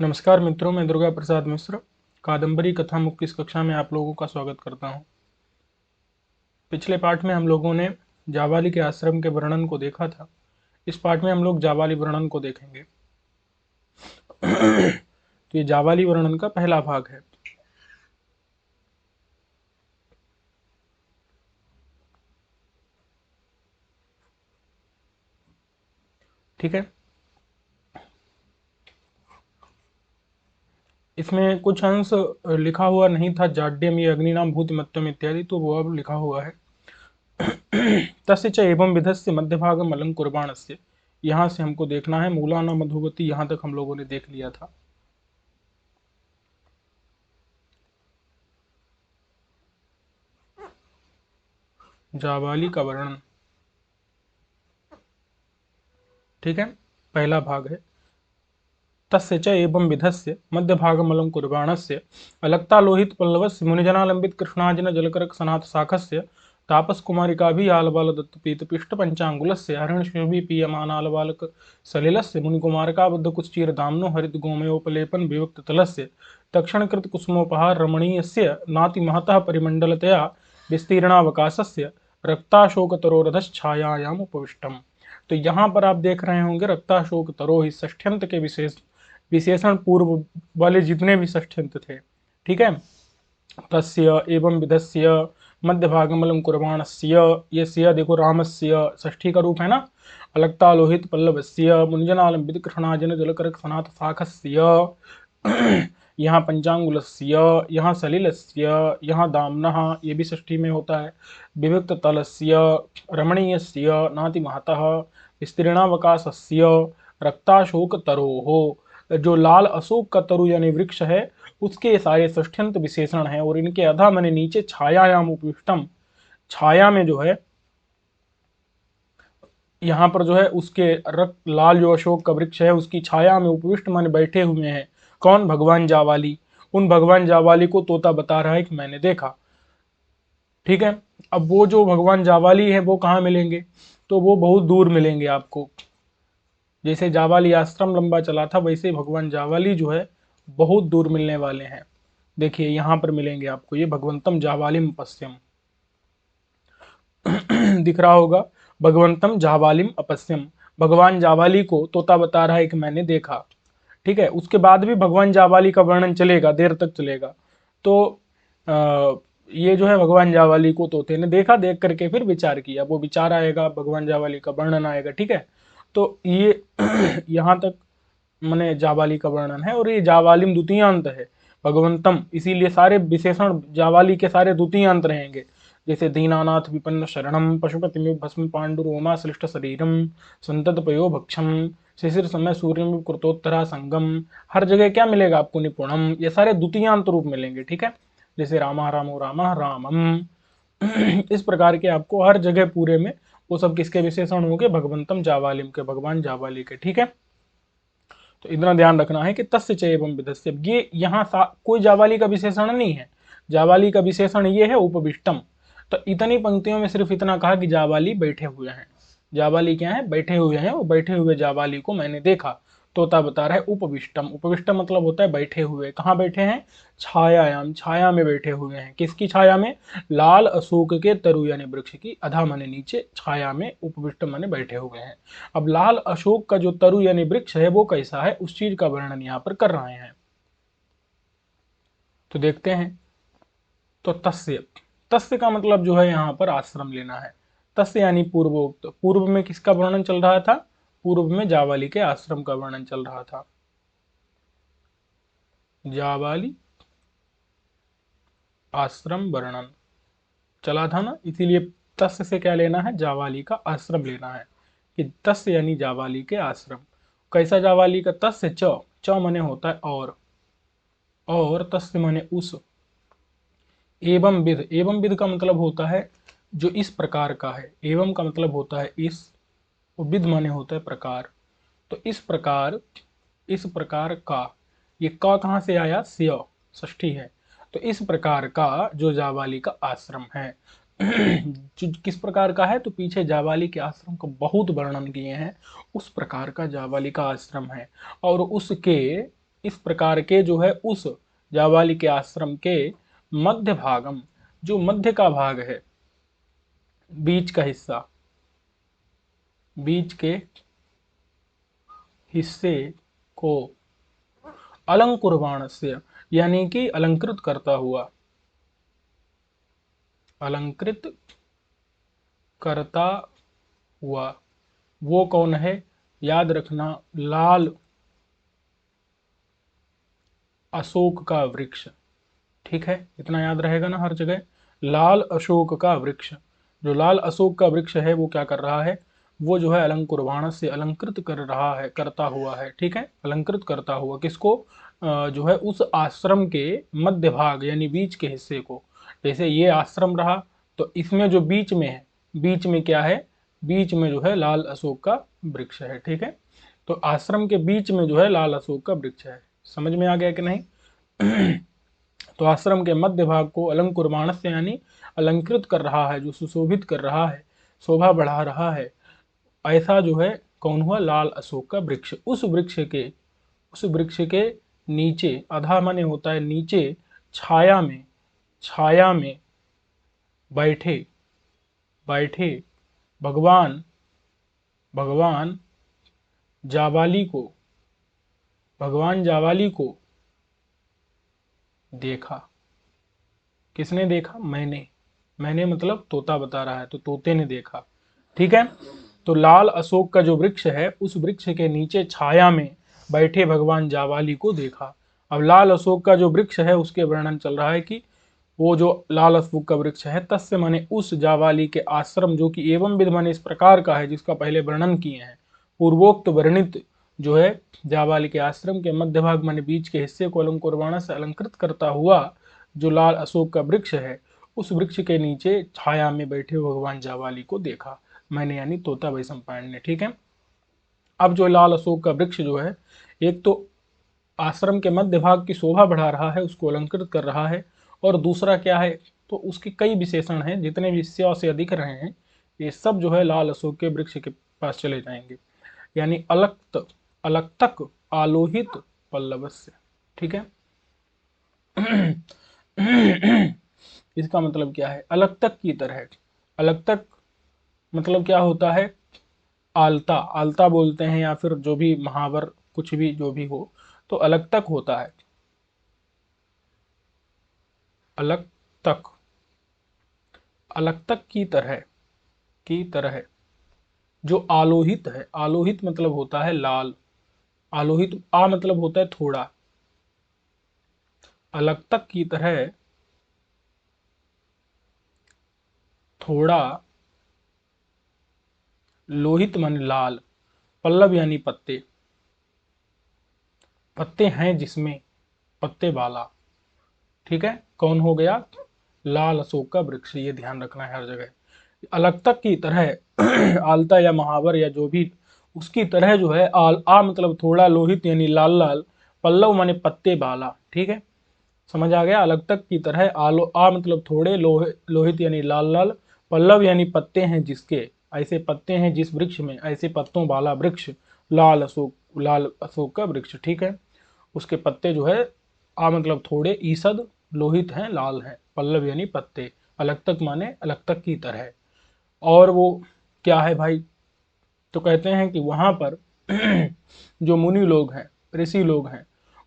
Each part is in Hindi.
नमस्कार मित्रों, मैं दुर्गा प्रसाद मिश्र कादम्बरी कथा मुक्त इस कक्षा में आप लोगों का स्वागत करता हूं। पिछले पाठ में हम लोगों ने जाबाली के आश्रम के वर्णन को देखा था। इस पाठ में हम लोग जाबाली वर्णन को देखेंगे। तो ये जाबाली वर्णन का पहला भाग है। ठीक है, इसमें कुछ अंश लिखा हुआ नहीं था, जाड्यम ये अग्निनाम भूतिमत्तम इत्यादि, तो वो अब लिखा हुआ है। तस्य च एवं विधस्य मध्यभागम अलंकुर्बाणस्य। यहाँ से हमको देखना है मूलाना मधुवती, यहाँ तक हम लोगों ने देख लिया था। जाबाली का वर्णन, ठीक है, पहला भाग है। तस्य च एवं विधस्य मध्यभागमलं कुर्बाणस्य अलक्तालोहित पल्लवस्य मुनिजनालंबित कृष्णाजिन जलकरक सनाथ शाखस्य तापस कुमारिकाभि आलबाल दत्त पीत पिष्ट पंचांगुलस्य हरिणशोभि पीयमानालबालक सलिलस्य मुनिकुमारकाबद्ध कुश्चीर दाम्नो हरित गोमयोपलेपन विवक्त तलस्य तक्षणकृत कुसुमोपहार रमणीयस्य नाति महतः परिमंडलतया विस्तीर्णावकाशस्य रक्ताशोकतरोरधश्छायायाम उपविष्टम। तो यहाँ पर आप देख रहे होंगे रक्ताशोक तरो ही षष्ठ्यंत के विशेषण पूर्व वाले जितने भी षष्ठ्यंत थे, ठीक है। तस्य एवं विधस्य मध्य भागमलम कुर्बाणस्य, ये सिय देखो रामस्य षष्ठी का रूप है ना। अलक्तालोहित पल्लवस्य मुंजनालंबित कृष्णाजन जलकरक सनाथ शाखस्य, यहाँ पंचांगुलस्य, यहाँ सलिलस्य, यहाँ दाम्नः, ये भी षष्ठी में होता है। विविक्त तलस्य रमणीयस्य नाति महतः विस्तीर्णावकाशस्य रक्ताशोक तरोः। जो लाल अशोक का तरु यानी वृक्ष है उसके सारे षष्ठ्यंत विशेषण हैं। और इनके अधा मैंने नीचे छायायाम उपविष्टम, छाया में जो है यहाँ पर जो है उसके रक्त लाल जो अशोक का वृक्ष है उसकी छाया में उपविष्ट माने बैठे हुए हैं। कौन? भगवान जावाली। उन भगवान जावाली को तोता बता रहा है कि मैंने देखा, ठीक है। अब वो जो भगवान जावाली है वो कहाँ मिलेंगे? तो वो बहुत दूर मिलेंगे आपको। जैसे जावाली आश्रम लंबा चला था वैसे भगवान जावाली जो है बहुत दूर मिलने वाले हैं। देखिए यहाँ पर मिलेंगे आपको, ये भगवंतम जावालिम पश्यम दिख रहा होगा। भगवंतम जावालिम अपस्यम, भगवान जावाली को तोता बता रहा है कि मैंने देखा, ठीक है। उसके बाद भी भगवान जावाली का वर्णन चलेगा, देर तक चलेगा। तो ये जो है भगवान जावाली को तोते ने देखा, देख करके फिर विचार किया, वो विचार आएगा, भगवान जावाली का वर्णन आएगा, ठीक है। तो ये यहाँ तक मैंने जावाली का वर्णन है। और ये जावालिम द्वितीयांत है भगवंतम, इसीलिए सारे विशेषण जावाली के सारे द्वितीयांत रहेंगे। जैसे दीनानाथ विपन्न शरणम पशुपति भस्म पांडुरोमा श्लिष्ट शरीरम संतत पयो भक्षम शिशिर समय सूर्य कृतोत्तरा संगम, हर जगह क्या मिलेगा आपको? निपुणम। ये सारे द्वितीयांत रूप मिलेंगे, ठीक है। जैसे रामा रामो रामा रामम, इस प्रकार के आपको हर जगह पूरे में वो सब किसके विशेषण होंगे? भगवंतम जावालिम के, भगवान जावाली के, ठीक है। तो इतना ध्यान रखना है कि तस्य च एवं विधस्य, ये यहाँ कोई जावाली का विशेषण नहीं है। जावाली का विशेषण ये है उपविष्टम। तो इतनी पंक्तियों में सिर्फ इतना कहा कि जावाली बैठे हुए हैं। जावाली क्या है? बैठे हुए हैं। वो बैठे हुए जावाली को मैंने देखा। तोता बता रहा है उपविष्टम। उपविष्टम मतलब होता है बैठे हुए। कहाँ बैठे हैं? छायायाम, छाया में बैठे हुए हैं। किसकी छाया में? लाल अशोक के तरु यानी वृक्ष की, अधा माने नीचे, छाया में, उपविष्ट माने बैठे हुए हैं। अब लाल अशोक का जो तरु यानी वृक्ष है वो कैसा है, उस चीज का वर्णन यहाँ पर कर रहे हैं। तो देखते हैं। तो तस्य, तस्य का मतलब जो है यहाँ पर आश्रम लेना है। तस्य यानी पूर्वोक्त। पूर्व में किसका वर्णन चल रहा था? पूर्व में जावाली के आश्रम का वर्णन चल रहा था। जावाली आश्रम वर्णन चला था ना, इसीलिए तस्य से क्या लेना है? जावाली का आश्रम लेना है। कि तस्य यानी जावाली के आश्रम। कैसा जावाली का? तस्य च, च मने होता है और तस्य मने उस, एवं विध, एवं विध का मतलब होता है जो इस प्रकार का है। एवं का मतलब होता है इस, विध माने होता है प्रकार। तो इस प्रकार का, ये का कहां से आया? सिय, षष्ठी है। तो इस प्रकार का जो जावाली का आश्रम है जो किस प्रकार का है? तो पीछे जावाली के आश्रम को बहुत वर्णन किए हैं। उस प्रकार का जावाली का आश्रम है। और उसके इस प्रकार के जो है उस जाबाली के आश्रम के मध्य भागम, जो मध्य का भाग है, बीच का हिस्सा, बीच के हिस्से को अलंकुर्वाणस्य यानी कि अलंकृत करता हुआ, अलंकृत करता हुआ, वो कौन है, याद रखना, लाल अशोक का वृक्ष। ठीक है, इतना याद रहेगा ना हर जगह, लाल अशोक का वृक्ष। जो लाल अशोक का वृक्ष है वो क्या कर रहा है, वो जो है अलंकुरवाण से अलंकृत कर रहा है, करता हुआ है। ठीक है, अलंकृत करता हुआ किसको, जो है उस आश्रम के मध्य भाग यानी बीच के हिस्से को। जैसे ये आश्रम रहा तो इसमें जो बीच में है, बीच में क्या है, बीच में जो है लाल अशोक का वृक्ष है। ठीक है, तो आश्रम के बीच में जो है लाल अशोक का वृक्ष है। समझ में आ गया कि नहीं? तो आश्रम के मध्य भाग को अलंकुरमाणस्य यानी अलंकृत कर रहा है, जो सुशोभित कर रहा है, शोभा बढ़ा रहा है, ऐसा जो है कौन हुआ, लाल अशोक का वृक्ष। उस वृक्ष के नीचे, अधा माने होता है नीचे, छाया में, छाया में बैठे, बैठे भगवान, भगवान जाबाली को, भगवान जाबाली को देखा। किसने देखा, मैंने मतलब तोता बता रहा है, तो तोते ने देखा। ठीक है, तो लाल अशोक का जो वृक्ष है, उस वृक्ष के नीचे छाया में बैठे भगवान जाबाली को देखा। अब लाल अशोक का जो वृक्ष है उसके वर्णन चल रहा है कि वो जो लाल अशोक का वृक्ष है, तस्य माने उस जाबाली के आश्रम, जो कि एवं विध माने इस प्रकार का है जिसका पहले वर्णन किए हैं, पूर्वोक्त वर्णित जो है जाबाली के आश्रम के मध्य भाग माने बीच के हिस्से को अलंकुरवाणा से अलंकृत करता हुआ जो लाल अशोक का वृक्ष है, उस वृक्ष के नीचे छाया में बैठे भगवान जाबाली को देखा मैंने, यानी तोता वैशंपायन ने। ठीक है, अब जो लाल अशोक का वृक्ष जो है, एक तो आश्रम के मध्य भाग की शोभा बढ़ा रहा है, उसको अलंकृत कर रहा है, और दूसरा क्या है, तो उसके कई विशेषण हैं, जितने भी 100 से अधिक रहे हैं, ये सब जो है लाल अशोक के वृक्ष के पास चले जाएंगे। यानी अलक्त, अलक्तक आलोहित पल्लवस्य। ठीक है, इसका मतलब क्या है, अलक्तक की तरह। अलक्तक मतलब क्या होता है, आलता, आलता बोलते हैं, या फिर जो भी महावर, कुछ भी जो भी हो, तो अलग तक होता है, अलग तक, अलग तक की तरह, की तरह जो आलोहित है, आलोहित मतलब होता है लाल, आलोहित, आ मतलब होता है थोड़ा, अलग तक की तरह थोड़ा, लोहित मन लाल, पल्लव यानी पत्ते, पत्ते हैं जिसमें, पत्ते वाला। ठीक है, कौन हो गया, लाल अशोक का वृक्ष, ये ध्यान रखना है हर जगह। अलग तक की तरह आलता या महावर या जो भी, उसकी तरह जो है, आ मतलब थोड़ा, लोहित यानी लाल लाल, पल्लव माने पत्ते वाला। ठीक है, समझ आ गया, अलग तक की तरह, आ मतलब थोड़े, लोहित यानी लाल लाल, पल्लव यानी पत्ते हैं जिसके, ऐसे पत्ते हैं जिस वृक्ष में, ऐसे पत्तों वाला वृक्ष, लाल अशोक, लाल अशोक का वृक्ष। ठीक है, उसके पत्ते जो है, आ मतलब थोड़े, ईसद लोहित हैं, लाल हैं, पल्लव यानी पत्ते, अलग तक माने अलग तक की तरह। और वो क्या है भाई, तो कहते हैं कि वहां पर जो मुनि लोग हैं, ऋषि लोग हैं,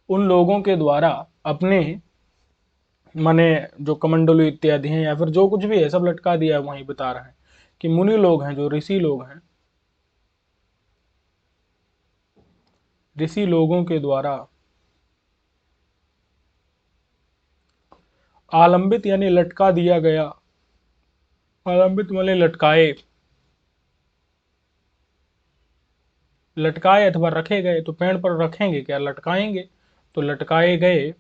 उन लोगों के द्वारा अपने माने जो कमंडलू इत्यादि हैं, या फिर जो कुछ भी है सब लटका दिया है, वहीं बता रहे हैं कि मुनि लोग हैं, जो ऋषि लोग हैं, ऋषि लोगों के द्वारा आलंबित यानी लटका दिया गया, आलंबित वाले लटकाए, लटकाए अथवा रखे गए, तो पेड़ पर रखेंगे क्या, लटकाएंगे, तो लटकाए गए,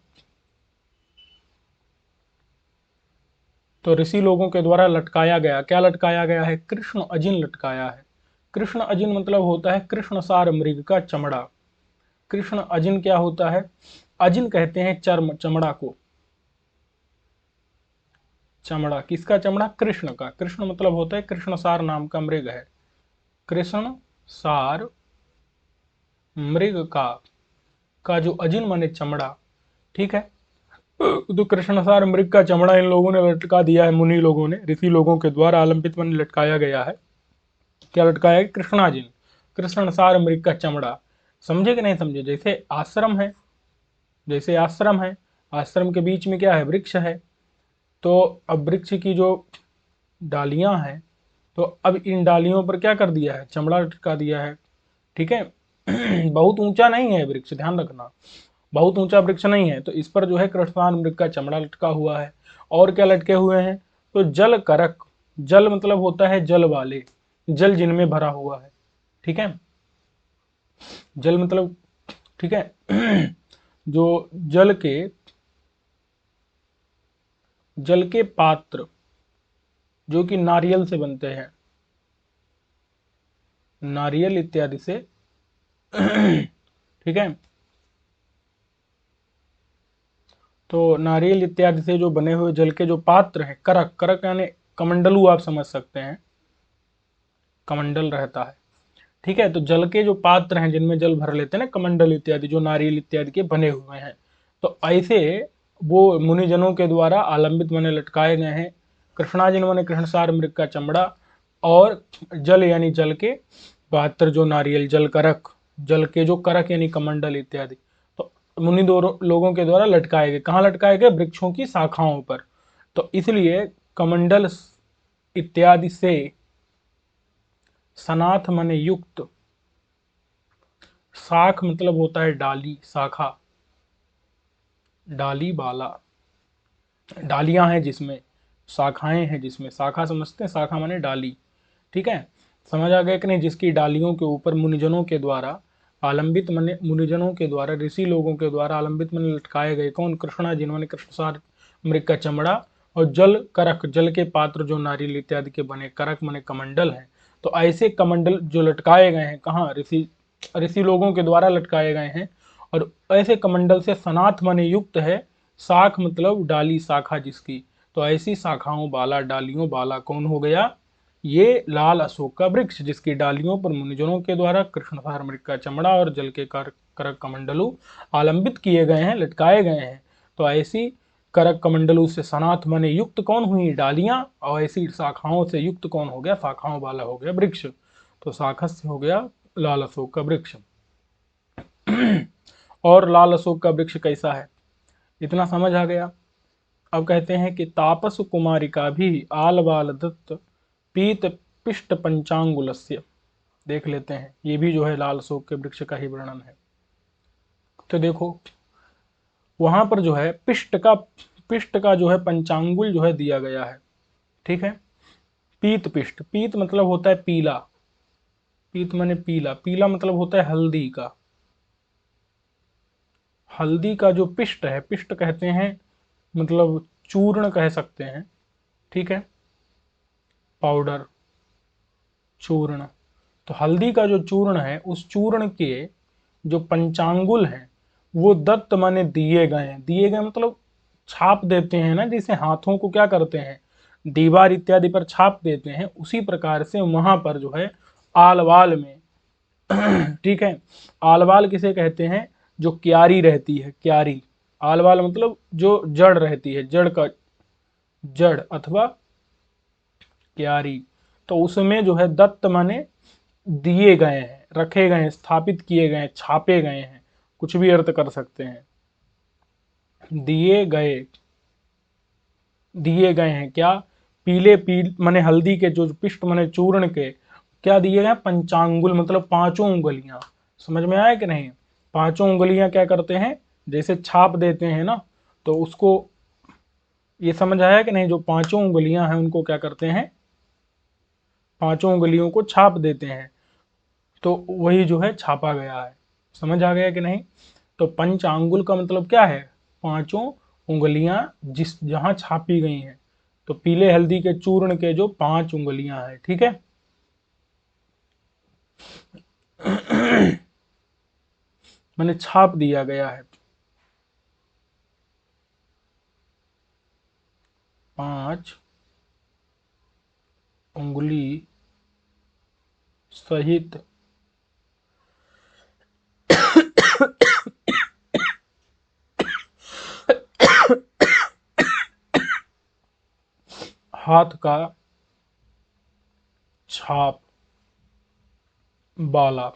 तो ऋषि लोगों के द्वारा लटकाया गया, क्या लटकाया गया है, कृष्ण अजिन लटकाया है। कृष्ण अजिन मतलब होता है कृष्ण सार मृग का चमड़ा। कृष्ण अजिन क्या होता है, अजिन कहते हैं चर्म, चमड़ा को, चमड़ा, किसका चमड़ा, कृष्ण का। कृष्ण मतलब होता है कृष्ण सार नाम का मृग है, कृष्ण सार मृग का का जो अजिन माने चमड़ा, ठीक है, तो कृष्णसार मृग का चमड़ा इन लोगों ने लटका दिया है, मुनि लोगों ने, ऋषि लोगों के द्वारा आलंबित माने लटकाया गया है। क्या लटकाया है? कृष्णाजिन, कृष्णसार मृग का चमड़ा। समझे कि नहीं समझे? जैसे आश्रम है, जैसे आश्रम है, आश्रम के बीच में क्या है? वृक्ष है। तो अब वृक्ष की जो डालियां हैं, तो अब इन डालियों पर क्या कर दिया है? चमड़ा लटका दिया है, ठीक है। बहुत ऊंचा नहीं है वृक्ष, ध्यान रखना, बहुत ऊंचा वृक्ष नहीं है, तो इस पर जो है कृष्णसार मृग का चमड़ा लटका हुआ है। और क्या लटके हुए हैं? तो जल करक, जल मतलब होता है जल वाले, जल जिनमें भरा हुआ है, ठीक है, जल मतलब, ठीक है, जो जल के पात्र जो कि नारियल से बनते हैं, नारियल इत्यादि से, ठीक है, तो नारियल इत्यादि से जो बने हुए जल के जो पात्र हैं, करक, करक यानी कमंडलू, आप समझ सकते हैं, कमंडल रहता है, ठीक है। तो जल के जो पात्र हैं जिनमें जल भर लेते हैं ना, कमंडल इत्यादि जो नारियल इत्यादि के बने हुए हैं, तो ऐसे वो मुनिजनों के द्वारा आलंबित माने लटकाए गए हैं। कृष्णाजिन माने कृष्णसार मृग का चमड़ा, और जल यानी जल के पात्र जो नारियल, जल करक, जल के जो करक यानी कमंडल इत्यादि, तो मुनि दो लोगों के द्वारा लटकाए गए। कहाँ लटकाए गए? वृक्षों की शाखाओं पर। तो इसलिए कमंडल इत्यादि से सनाथ माने युक्त, शाख मतलब होता है डाली, शाखा, डाली बाला, डालियां हैं जिसमें, शाखाएं हैं जिसमें, शाखा समझते हैं, शाखा माने डाली, ठीक है। समझ आ गया कि नहीं? जिसकी डालियों के ऊपर मुनिजनों के द्वारा आलंबित माने, मुनिजनों के द्वारा, ऋषि लोगों के द्वारा आलंबित माने लटकाए गए कौन? कृष्णा, जिन्होंने कृष्णसार मृग का चमड़ा, और जल करक, जल के पात्र जो नारियल इत्यादि के बने, करक माने कमंडल है। तो ऐसे कमंडल जो लटकाए गए हैं, कहाँ? ऋषि, ऋषि लोगों के द्वारा लटकाए गए हैं। और ऐसे कमंडल से सनाथ माने युक्त है, शाख मतलब डाली, शाखा जिसकी, तो ऐसी शाखाओं वाला, डालियों वाला कौन हो गया? ये लाल अशोक का वृक्ष, जिसकी डालियों पर मुनिजनों के द्वारा कृष्णसार मृग का चमड़ा और जल के करक कमंडलू आलंबित किए गए हैं, लटकाए गए हैं। तो ऐसी करक कमंडलू से सनाथ माने युक्त कौन हुई? डालियां। और ऐसी शाखाओं से युक्त कौन हो गया? शाखाओं वाला हो गया वृक्ष। तो शाखा से हो गया लाल अशोक का वृक्ष। और लाल अशोक का वृक्ष कैसा है? इतना समझ आ गया। अब कहते हैं कि तापस कुमारिका भी आल बाल दत्त पीत पिष्ट पंचांगुलस्य। देख लेते हैं, ये भी जो है लाल अशोक के वृक्ष का ही वर्णन है। तो देखो, वहां पर जो है पिष्ट का जो है पंचांगुल जो है दिया गया है, ठीक है। पीत पिष्ट, पीत मतलब होता है पीला, पीत माने पीला, पीला मतलब होता है हल्दी का, हल्दी का जो पिष्ट है, पिष्ट कहते हैं मतलब चूर्ण कह सकते हैं, ठीक है, पाउडर, चूर्ण। तो हल्दी का जो चूर्ण है, उस चूर्ण के जो पंचांगुल हैं, वो दत्त माने दिए गए हैं। दिए गए मतलब छाप देते हैं ना, जैसे हाथों को क्या करते हैं, दीवार इत्यादि पर छाप देते हैं, उसी प्रकार से वहां पर जो है आलवाल में, ठीक है, आलवाल किसे कहते हैं? जो क्यारी रहती है, क्यारी, आलवाल मतलब जो जड़ रहती है, जड़ का, जड़ अथवा क्यारी। तो उसमें जो है दत्त माने दिए गए हैं, रखे गए हैं, स्थापित किए गए हैं, छापे गए हैं, कुछ भी अर्थ कर सकते हैं। दिए गए, दिए गए हैं क्या? पीले माने हल्दी के जो पिष्ट माने चूर्ण के क्या दिए गए? पंचांगुल मतलब पांचों उंगलियां। समझ में आया कि नहीं? पांचों उंगलियां क्या करते हैं? जैसे छाप देते हैं ना, तो उसको, ये समझ आया कि नहीं? जो पांचों उंगलियां हैं उनको क्या करते हैं? पांचों उंगलियों को छाप देते हैं, तो वही जो है छापा गया है। समझ आ गया कि नहीं? तो पंचांगुल का मतलब क्या है? पांचों उंगलियां जिस जहां छापी गई हैं। तो पीले हल्दी के चूर्ण के जो पांच उंगलियां हैं, ठीक है। मैंने छाप दिया गया है, पांच उंगली सहित हाथ का छाप वाला।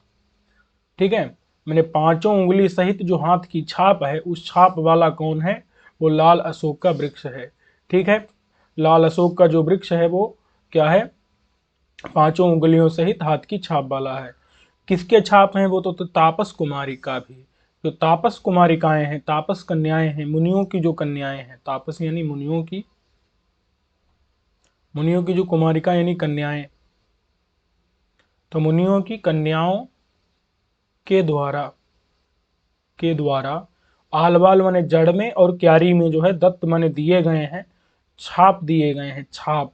ठीक है, मैंने पांचों उंगली सहित जो हाथ की छाप है उस छाप वाला कौन है? वो लाल अशोक का वृक्ष है। ठीक है, लाल अशोक का जो वृक्ष है वो क्या है? पांचों उंगलियों सहित हाथ की छाप वाला है। किसके छाप हैं वो? तो तापस कुमारी का भी। जो तापस कुमारिकाएं हैं, तापस कन्याएं हैं, मुनियों की जो कन्याएं हैं, तापस यानी मुनियों की जो कुमारिका यानी कन्याएं, तो मुनियों की कन्याओं के द्वारा आलवाल माने जड़ में और क्यारी में जो है दत्त माने दिए गए हैं, छाप दिए गए हैं, छाप।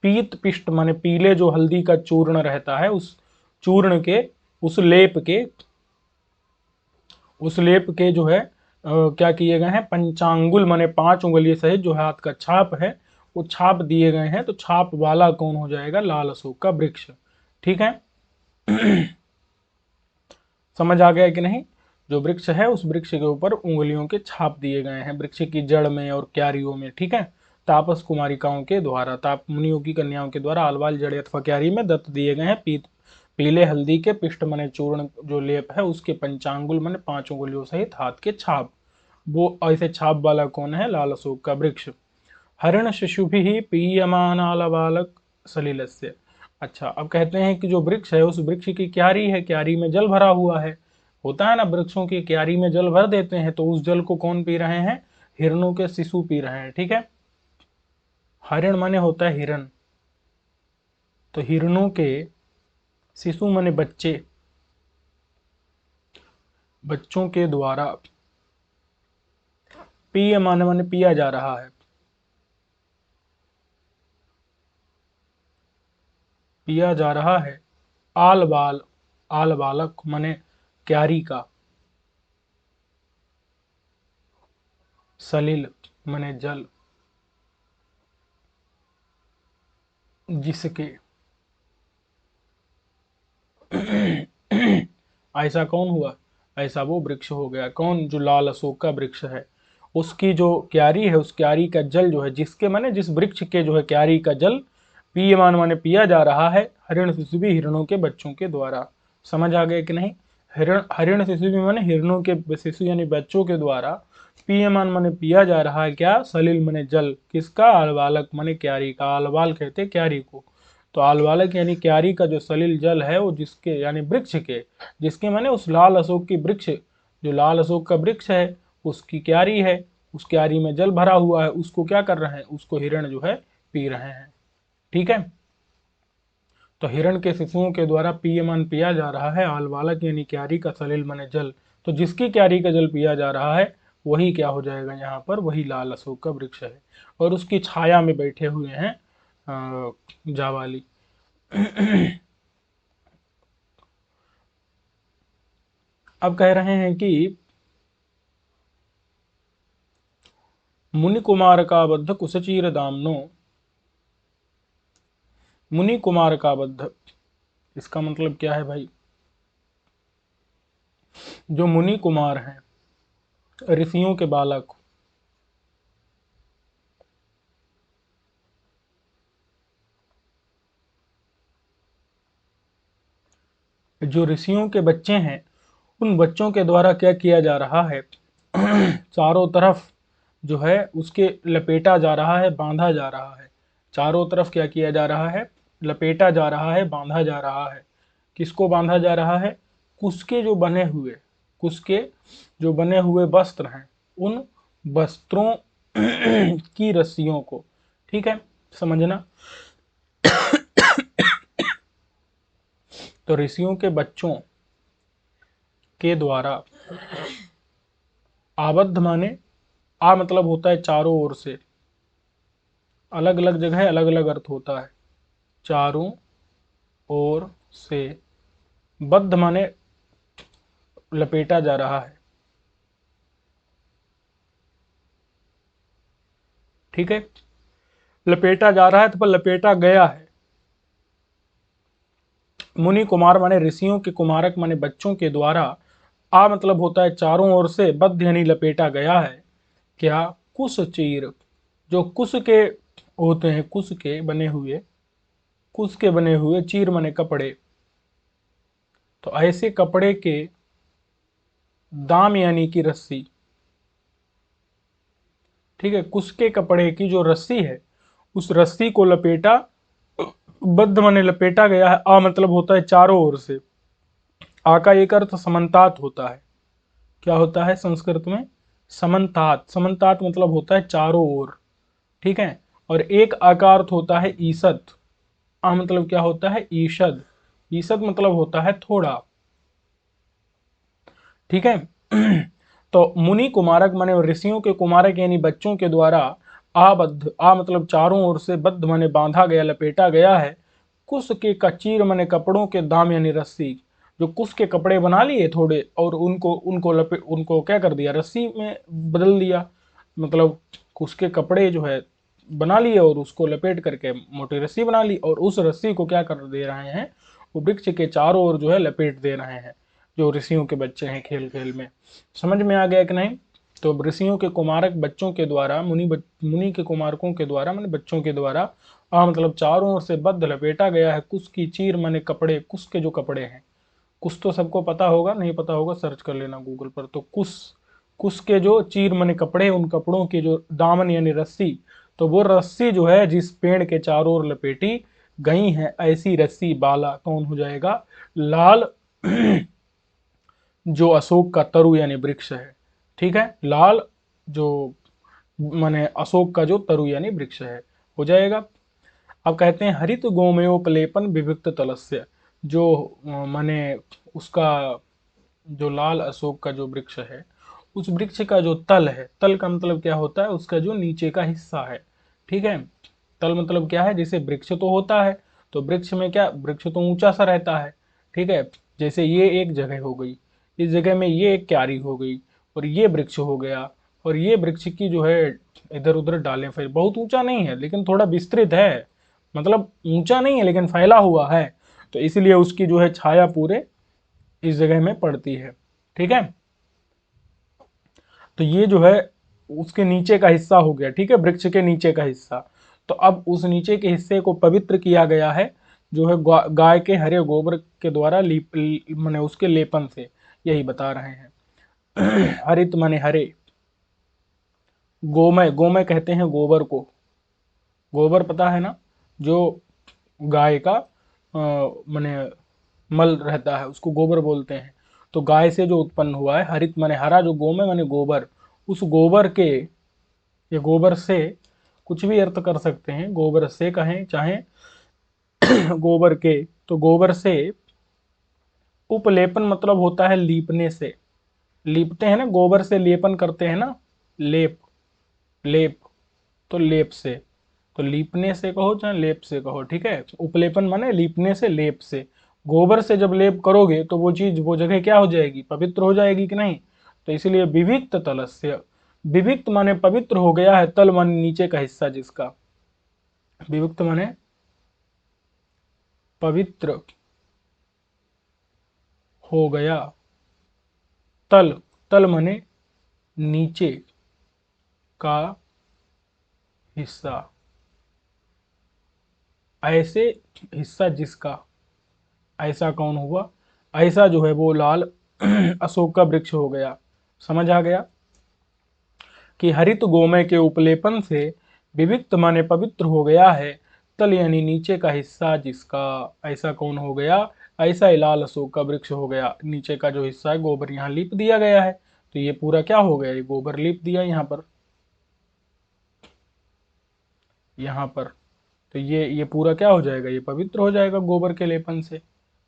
पीत पिष्ट माने पीले जो हल्दी का चूर्ण रहता है, उस चूर्ण के, उस लेप के, जो है क्या किए गए हैं? पंचांगुल माने पांच उंगली सहित जो हाथ का छाप है वो छाप दिए गए हैं। तो छाप वाला कौन हो जाएगा? लाल अशोक का वृक्ष। ठीक है, समझ आ गया कि नहीं? जो वृक्ष है उस वृक्ष के ऊपर उंगलियों के छाप दिए गए हैं, वृक्ष की जड़ में और क्यारियों में। ठीक है, तापस कुमारिकाओं के द्वारा, ताप मुनियों की कन्याओं के द्वारा आलवाल जड़ अथवा क्यारी में दत्त दिए गए हैं पीले हल्दी के पिष्ट मने चूर्ण जो लेप है उसके पंचांगुल मने पांच उंगलियों सहित हाथ के छाप। वो ऐसे छाप वाला कौन है? लाल अशोक का वृक्ष। हरिण शिशुभिः पीयमानाल बालक सलिलस्य। अच्छा, अब कहते हैं कि जो वृक्ष है उस वृक्ष की क्यारी है, क्यारी में जल भरा हुआ है। होता है ना, वृक्षों की क्यारी में जल भर देते हैं, तो उस जल को कौन पी रहे हैं? हिरणों के शिशु पी रहे हैं। ठीक है, हरिण माने होता है हिरण, तो हिरणों के शिशु माने बच्चे, बच्चों के द्वारा पीय माने पिया जा रहा है, पिया जा रहा है। आल बाल, आल बालक माने क्यारी का, सलिल माने जल, जिसके ऐसा कौन हुआ? ऐसा वो वृक्ष हो गया। कौन? जो लाल अशोक का वृक्ष है, उसकी जो क्यारी है उस क्यारी का जल जो है, जिसके माने जिस वृक्ष के जो है क्यारी का जल पीयमान माने पिया जा रहा है, हरिण शिशु भी हिरणों के बच्चों के द्वारा। समझ आ गया कि नहीं? हरिण शिशु भी माने हिरणों के शिशु यानी बच्चों के द्वारा पीयमान माने पिया जा रहा है क्या? सलिल माने जल। किसका? आलवालक माने क्यारी का। आलवाल कहते क्यारी को। तो आलवालक यानी क्यारी का जो सलिल जल है वो जिसके यानी वृक्ष के, जिसके माने उस लाल अशोक की वृक्ष, जो लाल अशोक का वृक्ष है उसकी क्यारी है, उस क्यारी में जल भरा हुआ है, उसको क्या कर रहे हैं? उसको हिरण जो है पी रहे हैं। ठीक है, तो हिरण के शिशुओं के द्वारा पीयमान पिया जा रहा है आलवालक यानी क्यारी का सलिल माने जल। तो जिसकी क्यारी का जल पिया जा रहा है वही क्या हो जाएगा यहाँ पर? वही लाल अशोक का वृक्ष है, और उसकी छाया में बैठे हुए हैं जावाली। अब कह रहे हैं कि मुनि कुमार का बद्ध कुसचीर दामनो, मुनि कुमार का बद्ध, इसका मतलब क्या है भाई? जो मुनि कुमार हैं, ऋषियों के बालक, जो ऋषियों के बच्चे हैं, उन बच्चों के द्वारा क्या किया जा रहा है? चारों तरफ जो है उसके लपेटा जा रहा है, बांधा जा रहा है। चारों तरफ क्या किया जा रहा है? लपेटा जा रहा है, बांधा जा रहा है। किसको बांधा जा रहा है? कुश के जो बने हुए, कुश के जो बने हुए वस्त्र हैं, उन वस्त्रों की रस्सियों को। ठीक है, समझना। तो ऋषियों के बच्चों के द्वारा आबद्ध माने, आ मतलब होता है चारों ओर से, अलग अलग जगह अलग अलग अर्थ होता है। चारों ओर से, बद्ध माने लपेटा जा रहा है। ठीक है, लपेटा जा रहा है तो पर लपेटा गया है। मुनि कुमार माने ऋषियों के कुमारक माने बच्चों के द्वारा, आ मतलब होता है चारों ओर से, बद्ध यानी लपेटा गया है। क्या? कुश चीर, जो कुश के होते हैं कुश के बने हुए चीर मने कपड़े। तो ऐसे कपड़े के दाम यानी कि रस्सी, ठीक है, कुश के कपड़े की जो रस्सी है उस रस्सी को लपेटा, बद्ध माने लपेटा गया है। आ मतलब होता है चारों ओर से, आ का एक अर्थ समन्तात होता है। क्या होता है संस्कृत में? समन्तात। समन्तात मतलब होता है चारों ओर, ठीक है। और एक आकार होता है ईसद। आ मतलब क्या होता है? ईषद। ईसद मतलब होता है थोड़ा, ठीक है। तो मुनि कुमारक माने ऋषियों के कुमारक यानी बच्चों के द्वारा आबद्ध, आ मतलब चारों ओर से, बद्ध माने बांधा गया, लपेटा गया है। कुश के कचीर माने कपड़ों के दाम यानी रस्सी, जो कुश के कपड़े बना लिए थोड़े और उनको उनको उनको क्या कर दिया? रस्सी में बदल दिया। मतलब कुश के कपड़े जो है बना लिए और उसको लपेट करके मोटी रस्सी बना ली, और उस रस्सी को क्या कर दे रहे हैं? वो वृक्ष के चारों ओर जो है लपेट दे रहे हैं, जो ऋषियों के बच्चे हैं खेल खेल में। समझ में आ गया कि नहीं? तो ऋषियों के कुमारक बच्चों के द्वारा, मुनि के कुमारकों के द्वारा माने बच्चों के द्वारा, मतलब चारों ओर से बद्ध लपेटा गया है कुश की चीर माने कपड़े। कुश के जो कपड़े हैं, कुश तो सबको पता होगा, नहीं पता होगा सर्च कर लेना गूगल पर। तो कुश, कुश के जो चीर माने कपड़े, उन कपड़ों की जो दामन यानी रस्सी, तो वो रस्सी जो है जिस पेड़ के चारों ओर लपेटी गई है, ऐसी रस्सी बाला कौन हो जाएगा? लाल जो अशोक का तरु यानी वृक्ष है, ठीक है, लाल जो माने अशोक का जो तरु यानी वृक्ष है, हो जाएगा। अब कहते हैं हरित गोमयोपलेपन विविक्त तलस्य, जो माने उसका जो लाल अशोक का जो वृक्ष है, उस वृक्ष का जो तल है, तल का मतलब क्या होता है? उसका जो नीचे का हिस्सा है, ठीक है। तल मतलब क्या है? जैसे वृक्ष तो होता है, तो वृक्ष में क्या, वृक्ष तो ऊंचा सा रहता है, ठीक है। जैसे ये एक जगह हो गई, इस जगह में ये एक क्यारी हो गई, और ये वृक्ष हो गया, और ये वृक्ष की जो है इधर उधर डालें, फिर बहुत ऊंचा नहीं है लेकिन थोड़ा विस्तृत है, मतलब ऊंचा नहीं है लेकिन फैला हुआ है, तो इसलिए उसकी जो है छाया पूरे इस जगह में पड़ती है, ठीक है। तो ये जो है उसके नीचे का हिस्सा हो गया, ठीक है, वृक्ष के नीचे का हिस्सा। तो अब उस नीचे के हिस्से को पवित्र किया गया है, जो है गाय के हरे गोबर के द्वारा माने उसके लेपन से, यही बता रहे हैं। हरित माने हरे, गोमय, गोमय कहते हैं गोबर को, गोबर पता है ना, जो गाय का माने मल रहता है उसको गोबर बोलते हैं। तो गाय से जो उत्पन्न हुआ है, हरित माने हरा, जो गोमय माने गोबर, उस गोबर के, ये गोबर से कुछ भी अर्थ कर सकते हैं, गोबर से कहें चाहे गोबर के, तो गोबर से उपलेपन मतलब होता है लीपने से, लीपते हैं ना, गोबर से लेपन करते हैं ना, लेप, लेप, तो लेप से, तो लीपने से कहो चाहे लेप से कहो, ठीक है। उपलेपन माने लीपने से, लेप से, गोबर से जब लेप करोगे तो वो चीज, वो जगह क्या हो जाएगी? पवित्र हो जाएगी कि नहीं? तो इसलिए विविक्त तलस्य, विविक्त माने पवित्र हो गया है, तल माने नीचे का हिस्सा जिसका, विविक्त माने पवित्र हो गया, तल, तल माने नीचे का हिस्सा, ऐसे हिस्सा जिसका, ऐसा कौन हुआ? ऐसा जो है वो लाल अशोक का वृक्ष हो गया। समझ आ गया कि हरित गोमय के उपलेपन से विविक्त माने पवित्र हो गया है, तल यानी नीचे का हिस्सा जिसका, ऐसा कौन हो गया? ऐसा ही लाल अशोक का वृक्ष हो गया, नीचे का जो हिस्सा है गोबर यहाँ लीप दिया गया है, तो ये पूरा क्या हो गया? ये गोबर लीप दिया यहाँ पर, यहाँ पर, तो ये पूरा क्या हो जाएगा? ये पवित्र हो जाएगा गोबर के लेपन से,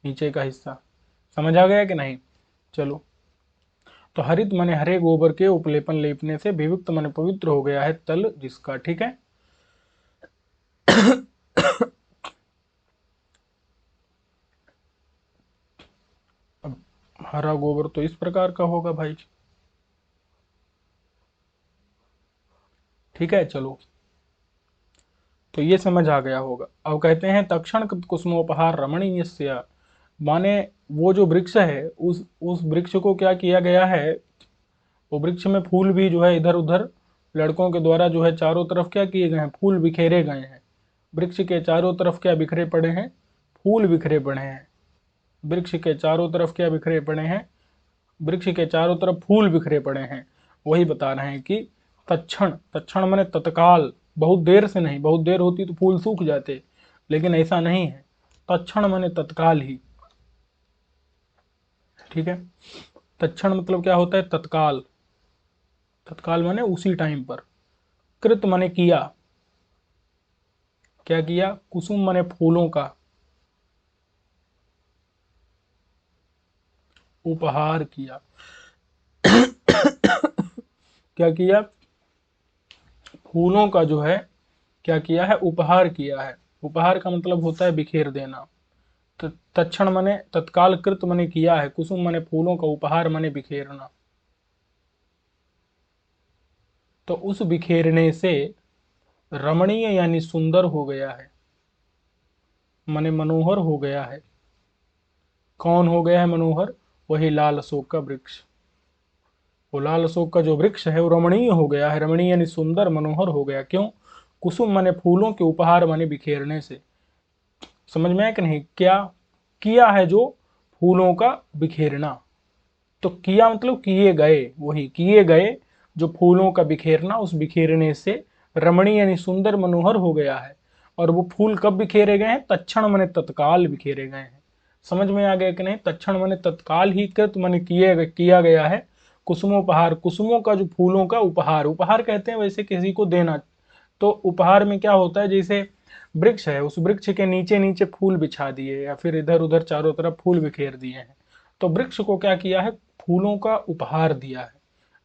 नीचे का हिस्सा। समझ आ गया कि नहीं? चलो, तो हरित माने हरे गोबर के उपलेपन लेपने से विविक्त माने पवित्र हो गया है तल जिसका, ठीक है। अब हरा गोबर तो इस प्रकार का होगा भाई, ठीक है। चलो, तो ये समझ आ गया होगा। अब कहते हैं तक्षण कुसुमोपहार रमणीयस्य, माने वो जो वृक्ष है, उस वृक्ष को क्या किया गया है? वो वृक्ष में फूल भी जो है इधर उधर लड़कों के द्वारा जो है चारों तरफ क्या किए गए हैं, फूल बिखेरे गए हैं। वृक्ष के चारों तरफ क्या बिखरे पड़े हैं, फूल बिखरे पड़े हैं। वृक्ष के चारों तरफ क्या बिखरे पड़े हैं, वृक्ष के चारों तरफ फूल बिखरे पड़े हैं। वही बता रहे हैं कि तत्क्षण, तत्क्षण माने तत्काल, बहुत देर से नहीं, बहुत देर होती तो फूल सूख जाते, लेकिन ऐसा नहीं है, तत्क्षण माने तत्काल ही। ठीक है, तत्क्षण मतलब क्या होता है, तत्काल, तत्काल माने उसी टाइम पर। कृत माने किया, क्या किया, कुसुम माने फूलों का, उपहार किया। क्या किया, फूलों का जो है क्या किया है, उपहार किया है। उपहार का मतलब होता है बिखेर देना। तत्क्षण माने तत्काल, कृत माने किया है, कुसुम माने फूलों का, उपहार माने बिखेरना। तो उस बिखेरने से रमणीय यानी सुंदर हो गया है, माने मनोहर हो गया है। कौन हो गया है मनोहर, वही लाल अशोक का वृक्ष। वो लाल अशोक का जो वृक्ष है वो रमणीय हो गया है, रमणीय यानी सुंदर मनोहर हो गया। क्यों, कुसुम माने फूलों के, उपहार माने बिखेरने से। समझ में आया कि नहीं, क्या किया है, जो फूलों का बिखेरना। तो किया मतलब किए गए, वही किए गए जो फूलों का बिखेरना, उस बिखेरने से रमणीय यानी सुंदर मनोहर हो गया है। और वो फूल कब बिखेरे गए हैं, तत्क्षण माने तत्काल बिखेरे गए हैं। समझ में आ गया कि नहीं, तत्क्षण माने तत्काल ही, कृत माने किया गया है। कुसुमोपहार, कुसुमों का जो फूलों का उपहार, उपहार कहते हैं वैसे किसी को देना। तो उपहार में क्या होता है, जैसे वृक्ष है, उस वृक्ष के नीचे नीचे फूल बिछा दिए या फिर इधर उधर चारों तरफ फूल बिखेर दिए हैं। तो वृक्ष को क्या किया है, फूलों का उपहार दिया है।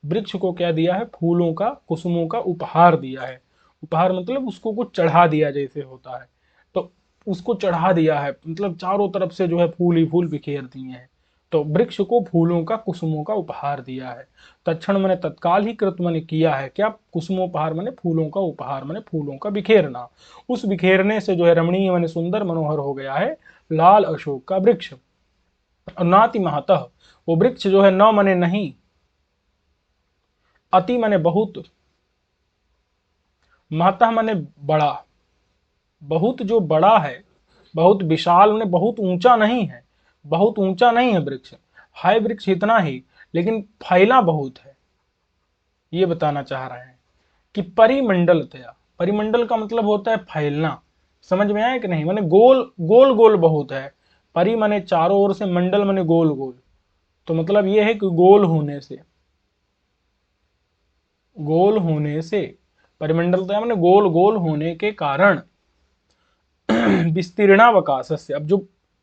वृक्ष को क्या दिया है, फूलों का, कुसुमों का उपहार दिया है। उपहार मतलब उसको कुछ चढ़ा दिया जैसे होता है। तो उसको चढ़ा दिया है मतलब चारों तरफ से जो है फूल ही फूल बिखेर दिए हैं। तो वृक्ष को फूलों का, कुसुमों का उपहार दिया है। तत्क्षण मैंने तत्काल ही, कृत मैंने किया है क्या, कुसुमोपहार मैंने फूलों का उपहार, मैंने फूलों का बिखेरना। उस बिखेरने से जो है रमणीय मैंने सुंदर मनोहर हो गया है लाल अशोक का वृक्ष। और नाति महतः, वो वृक्ष जो है, न मने नहीं, अति मने बहुत, महतः मने बड़ा, बहुत जो बड़ा है, बहुत विशाल मने बहुत ऊंचा नहीं है, बहुत ऊंचा नहीं है वृक्ष, है वृक्ष इतना ही, लेकिन फैला बहुत है। ये बताना चाह रहे हैं कि परिमंडल तया, परिमंडल का मतलब होता है फैलना। समझ में आया कि नहीं, माने गोल गोल गोल बहुत है। परि माने चारों ओर से, मंडल माने गोल गोल। तो मतलब ये है कि गोल होने से, गोल होने से, परिमंडल तया माने गोल गोल होने के कारण विस्तीर्णावकाश से। अब जो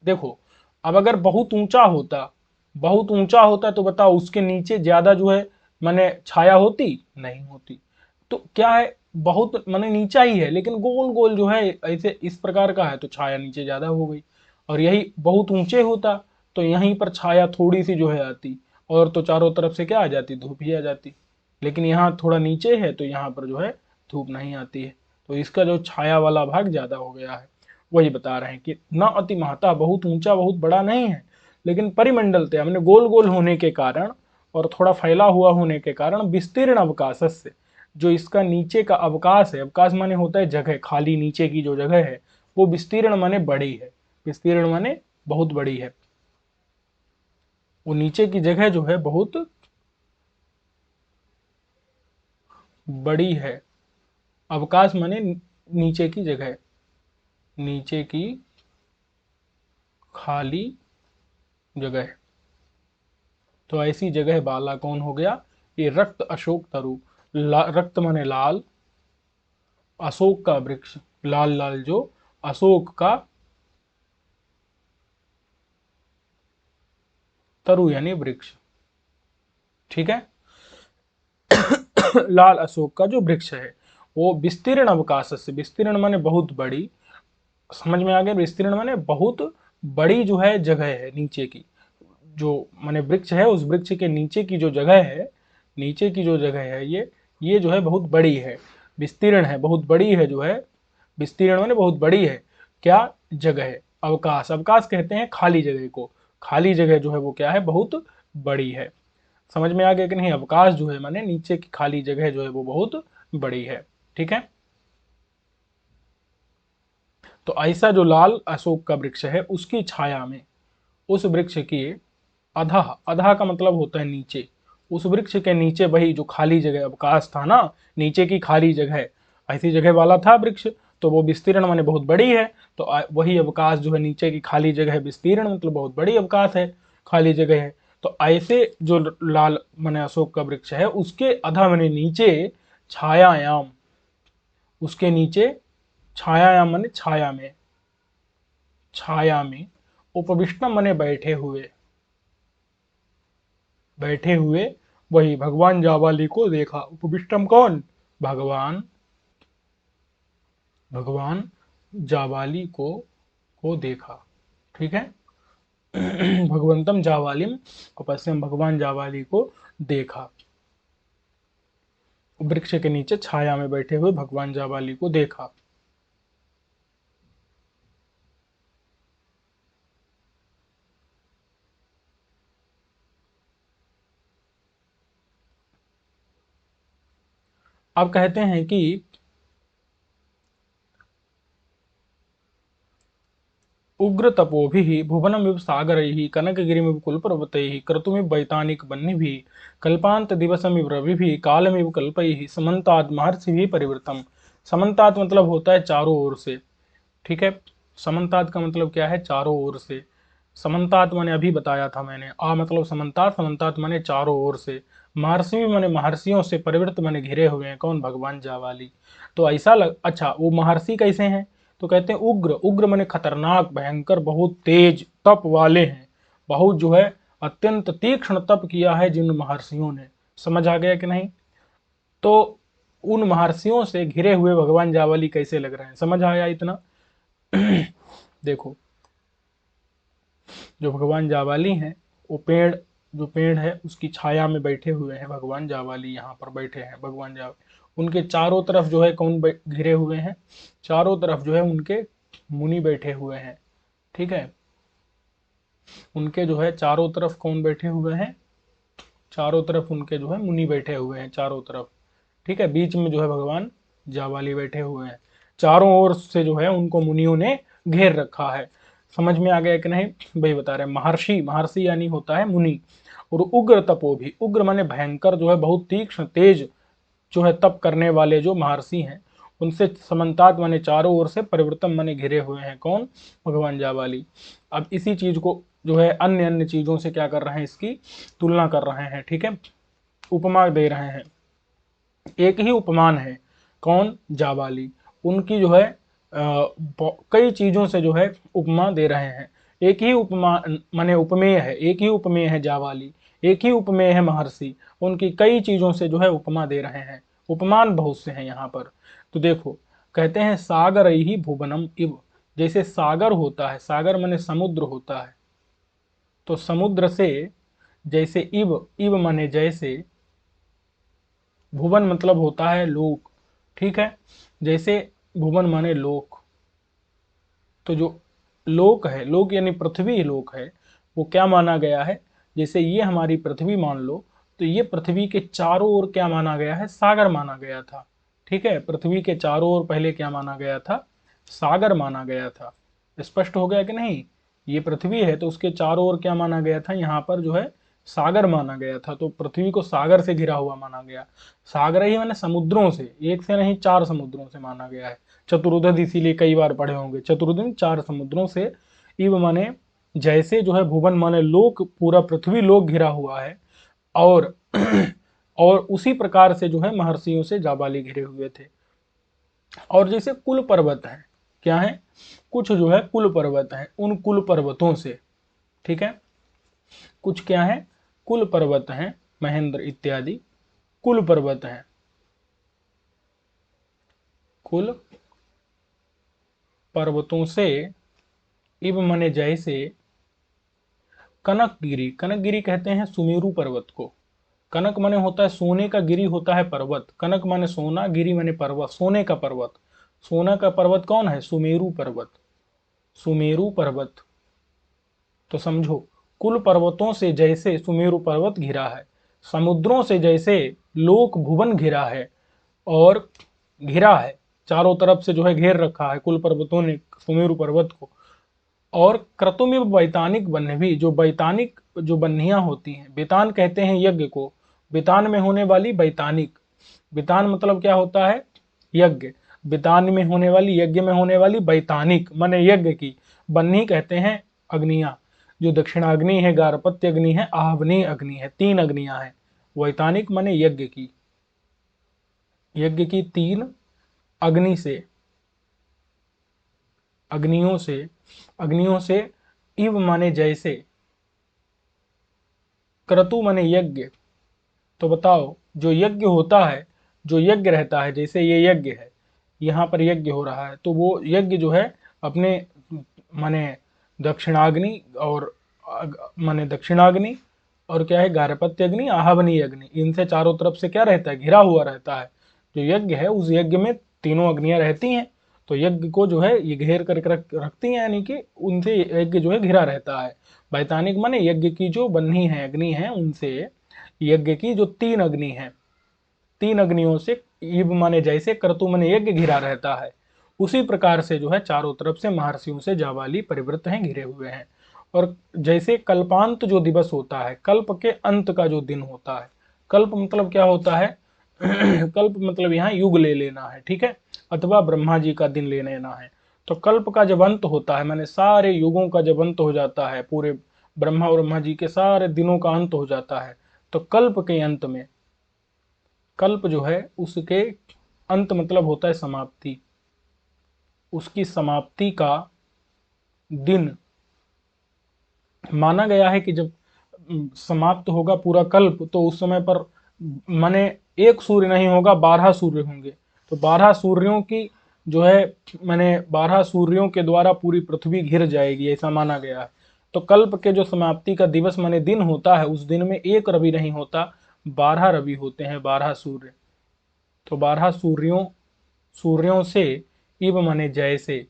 देखो, अब अगर बहुत ऊंचा होता, बहुत ऊंचा होता तो बताओ उसके नीचे ज्यादा जो है माने छाया होती, नहीं होती। तो क्या है, बहुत माने नीचा ही है लेकिन गोल गोल जो है ऐसे इस प्रकार का है, तो छाया नीचे ज्यादा हो गई। और यही बहुत ऊंचे होता तो यहीं पर छाया थोड़ी सी जो है आती, और तो चारों तरफ से क्या आ जाती, धूप ही आ जाती। लेकिन यहाँ थोड़ा नीचे है तो यहाँ पर जो है धूप नहीं आती है, तो इसका जो छाया वाला भाग ज्यादा हो गया है। वही बता रहे हैं कि न अति महता, बहुत ऊंचा बहुत बड़ा नहीं है, लेकिन परिमंडलतया मैंने गोल गोल होने के कारण और थोड़ा फैला हुआ होने के कारण विस्तीर्ण अवकाश से, जो इसका नीचे का अवकाश है, अवकाश माने होता है जगह, खाली नीचे की जो जगह है, वो विस्तीर्ण माने बड़ी है, विस्तीर्ण माने बहुत बड़ी है। वो नीचे की जगह जो है बहुत बड़ी है। अवकाश माने नीचे की जगह, नीचे की खाली जगह। तो ऐसी जगह वाला कौन हो गया, ये रक्त अशोक तरु। रक्त माने लाल, अशोक का वृक्ष, लाल लाल जो अशोक का तरु यानी वृक्ष। ठीक है, लाल अशोक का जो वृक्ष है वो विस्तीर्ण अवकाश से, विस्तीर्ण माने बहुत बड़ी, समझ में आ गया, विस्तीर्ण माने बहुत बड़ी जो है जगह है नीचे की, जो माने वृक्ष है उस वृक्ष के नीचे की जो जगह है, नीचे की जो जगह है ये जो है बहुत बड़ी है, विस्तीर्ण है, बहुत बड़ी है जो है, विस्तीर्ण माने बहुत बड़ी है। क्या जगह है, अवकाश, अवकाश कहते हैं खाली जगह को, खाली जगह जो है वो क्या है, बहुत बड़ी है। समझ में आ गया कि नहीं, अवकाश जो है माने नीचे की खाली जगह जो है वो बहुत बड़ी है। ठीक है, तो ऐसा जो लाल अशोक का वृक्ष है उसकी छाया में, उस वृक्ष की अधा, अधा का मतलब होता है नीचे, उस वृक्ष के नीचे वही जो खाली जगह अवकाश था ना, नीचे की खाली जगह, ऐसी जगह वाला था वृक्ष, तो वो विस्तीर्ण माने बहुत बड़ी है, तो वही अवकाश जो है नीचे की खाली जगह है, विस्तीर्ण मतलब बहुत बड़ी अवकाश है, खाली जगह है। तो ऐसे जो लाल माने अशोक का वृक्ष है उसके अधा माने नीचे छायायाम, उसके नीचे छायायाम माने छाया में, छाया में उपविष्टम माने बैठे हुए, बैठे हुए वही भगवान जाबाली को देखा। उपविष्टम कौन? भगवान, भगवान जाबाली को देखा। ठीक है भगवंतम जावालिम उपस्यम, भगवान जाबाली को देखा, वृक्ष के नीचे छाया में बैठे हुए भगवान जाबाली को देखा। अब कहते हैं कि उग्र तपोभिः भुवनमिव सागरैः कनकगिरिमिव कुलपर्वतैः क्रतुमिव वैतानिक वह्निभिः कल्पांत दिवसमिव रविभिः कालमिव कल्पैः समन्तात् महर्षिभिः परिवृतम। समन्तात् मतलब होता है चारों ओर से। ठीक है, समन्तात् का मतलब क्या है? चारों ओर से। समन्तात् मैंने अभी बताया था मैंने, आ मतलब समन्तात्, समन्तात् माने चारों ओर से, महर्षि माने महर्षियों से, परिवृत माने घिरे हुए हैं, कौन? भगवान जावाली। तो ऐसा अच्छा वो महर्षि कैसे हैं? तो कहते हैं उग्र, उग्र माने खतरनाक, भयंकर, बहुत तेज तप वाले हैं, बहुत जो है अत्यंत तीक्ष्ण तप किया है जिन महर्षियों ने। समझ आ गया कि नहीं? तो उन महर्षियों से घिरे हुए भगवान जावाली कैसे लग रहे हैं, समझ आया इतना? देखो, जो भगवान जावाली हैं वो पेड़, जो पेड़ है उसकी छाया में बैठे हुए हैं भगवान जावाली, यहाँ पर बैठे हैं भगवान जावाली। उनके चारों तरफ जो है कौन घिरे हुए हैं? चारों तरफ जो है उनके मुनि बैठे हुए हैं। ठीक है, उनके जो है चारों तरफ कौन बैठे हुए हैं? चारों तरफ उनके जो है मुनि बैठे हुए हैं चारों तरफ। ठीक है, बीच में जो है भगवान जावाली बैठे हुए हैं, चारों ओर से जो है उनको मुनियों ने घेर रखा है। समझ में आ गया कि नहीं? वही बता रहे हैं, महर्षि, महर्षि यानी होता है मुनि। और उग्र तपो भी, उग्र माने भयंकर, जो है बहुत तीक्ष्ण तेज जो है तप करने वाले जो महर्षि हैं, उनसे समन्तात माने चारों ओर से, परिवर्तन माने घिरे हुए हैं, कौन? भगवान जावाली। अब इसी चीज को जो है अन्य अन्य चीजों से क्या कर रहे हैं? इसकी तुलना कर रहे हैं। ठीक है, उपमा दे रहे हैं। एक ही उपमान है, कौन? जाबाली। उनकी जो है कई चीजों से जो है उपमा दे रहे हैं। एक ही उपमा माने उपमेय है, एक ही उपमेय है जाबाली, एक ही उपमेय है महर्षि, उनकी कई चीजों से जो है उपमा दे रहे हैं। उपमान बहुत से हैं यहाँ पर। तो देखो, कहते हैं सागर ही भुवनम इव, जैसे सागर होता है, सागर माने समुद्र होता है, तो समुद्र से जैसे इव, इव माने जैसे, भुवन मतलब होता है लोक। ठीक है, जैसे भुवन माने लोक, तो जो लोक है, लोक यानी पृथ्वी लोक है, वो क्या माना गया है? जैसे ये हमारी पृथ्वी मान लो, तो ये पृथ्वी के चारों ओर क्या माना गया है? सागर माना गया था। ठीक है, पृथ्वी के चारों ओर पहले क्या माना गया था? सागर माना गया था। स्पष्ट हो गया कि नहीं? ये पृथ्वी है तो उसके चारों ओर क्या माना गया था? यहाँ पर जो है सागर माना गया था, तो पृथ्वी को सागर से घिरा हुआ माना गया। सागर ही मैंने समुद्रों से, एक से नहीं चार समुद्रों से माना गया है। चतुर्दश इसीलिए कई बार पढ़े होंगे, चतुर्दिन चार समुद्रों से। इव माने जैसे जो है, भुवन माने लोक, पूरा पृथ्वी लोक घिरा हुआ है, और और उसी प्रकार से जो है महर्षियों से जाबाली घिरे हुए थे। और जैसे कुल पर्वत है, क्या है? कुछ जो है कुल पर्वत है, उन कुल पर्वतों से। ठीक है, कुछ क्या है? कुल पर्वत हैं, महेंद्र इत्यादि कुल पर्वत हैं, कुल पर्वतों से, इव मने जैसे, कनकगिरी, कनकगिरी कहते हैं सुमेरु पर्वत को। कनक माने होता है सोने का, गिरी होता है पर्वत, कनक माने सोना, गिरी माने पर्वत, सोने का पर्वत। सोना का पर्वत कौन है? सुमेरु पर्वत, सुमेरु पर्वत। तो समझो, कुल पर्वतों से जैसे सुमेरु पर्वत घिरा है, समुद्रों से जैसे लोक भुवन घिरा है, और घिरा है, चारों तरफ से जो है घेर रखा है कुल पर्वतों ने सुमेरु पर्वत को। और क्रतुमिव वैतानिक बन्ही, जो वैतानिक जो बन्हियां होती हैं, बेतान कहते हैं यज्ञ को, बेतान में होने वाली वैतानिक, बेतान मतलब क्या होता है, यज्ञ, बेतान में होने वाली, यज्ञ में होने वाली वैतानिक माने यज्ञ की, बन्ही कहते हैं अग्नियां, जो दक्षिणाग्नि है, गारपत्य अग्नि है, आहवनी अग्नि है, तीन अग्नियां हैं। वैतानिक माने यज्ञ की, यज्ञ की तीन अग्नि से, अग्नियों से, अग्नियों से, इव माने जैसे, क्रतु माने यज्ञ। तो बताओ जो यज्ञ होता है, जो यज्ञ रहता है, जैसे ये यज्ञ है, यहाँ पर यज्ञ हो रहा है, तो वो यज्ञ जो है अपने माने दक्षिणाग्नि और माने दक्षिणाग्नि और क्या है, गारहपत्य अग्नि, आहवनी अग्नि, इनसे चारों तरफ से क्या रहता है, घिरा हुआ रहता है। जो यज्ञ है उस यज्ञ में तीनों अग्नियां रहती हैं, तो यज्ञ को जो है ये घेर करके रखती हैं, यानी कि उनसे यज्ञ जो है घिरा रहता है। वैतानिक माने यज्ञ की जो बन्ही है, अग्नि है, उनसे यज्ञ की जो तीन अग्नि है, तीन अग्नियों से इव माने जैसे, क्रतु माने यज्ञ घिरा रहता है, उसी प्रकार से जो है चारों तरफ से महर्षियों से जाबाली परिवृत हैं, घिरे हुए हैं। और जैसे कल्पांत जो दिवस होता है, कल्प के अंत का जो दिन होता है, कल्प मतलब क्या होता है कल्प मतलब यहाँ युग ले लेना है, ठीक है, अथवा ब्रह्मा जी का दिन ले लेना है। तो कल्प का जब अंत होता है, माने सारे युगों का जब अंत हो जाता है, पूरे ब्रह्मा जी के सारे दिनों का अंत हो जाता है, तो कल्प के अंत में, कल्प जो है उसके अंत मतलब होता है समाप्ति, उसकी समाप्ति का दिन माना गया है कि जब समाप्त होगा पूरा कल्प, तो उस समय पर माने एक सूर्य नहीं होगा, 12 सूर्य होंगे। तो 12 सूर्यों की जो है, माने 12 सूर्यों के द्वारा पूरी पृथ्वी घिर जाएगी, ऐसा माना गया है। तो कल्प के जो समाप्ति का दिवस माने दिन होता है, उस दिन में एक रवि नहीं होता, 12 रवि होते हैं, 12 सूर्य। तो 12 सूर्यों, सूर्यों से इव माने जैसे,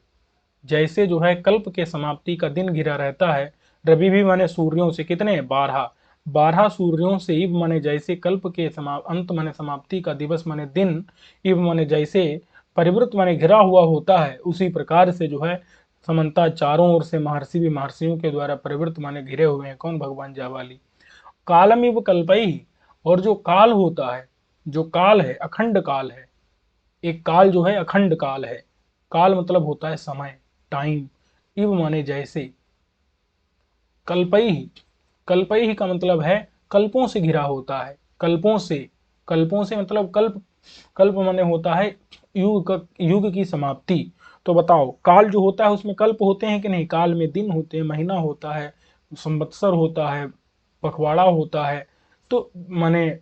जैसे जो है कल्प के समाप्ति का दिन घिरा रहता है, रवि भी माने सूर्यों से, कितने, 12, 12 सूर्यों से इव माने जैसे कल्प के अंत माने समाप्ति का दिवस माने दिन, इव माने जैसे परिवृत माने घिरा हुआ होता है, उसी प्रकार से जो है समन्ता चारों ओर से महर्षि भी महर्षियों के द्वारा परिवृत माने घिरे हुए हैं, कौन, भगवान जाबाली। कालमिव कल्पई, और जो काल होता है, जो काल है अखंड काल है, एक काल जो है अखंड काल है, काल मतलब होता है समय, टाइम, इव माने जैसे, कल्पई, कल्पई का मतलब है कल्पों से घिरा होता है, कल्पों से, कल्पों से मतलब कल्प, कल्प माने होता है युग की समाप्ति। तो बताओ काल जो होता है उसमें कल्प होते हैं कि नहीं, काल में दिन होते हैं, महीना होता है, संवत्सर होता है, पखवाड़ा होता है, तो माने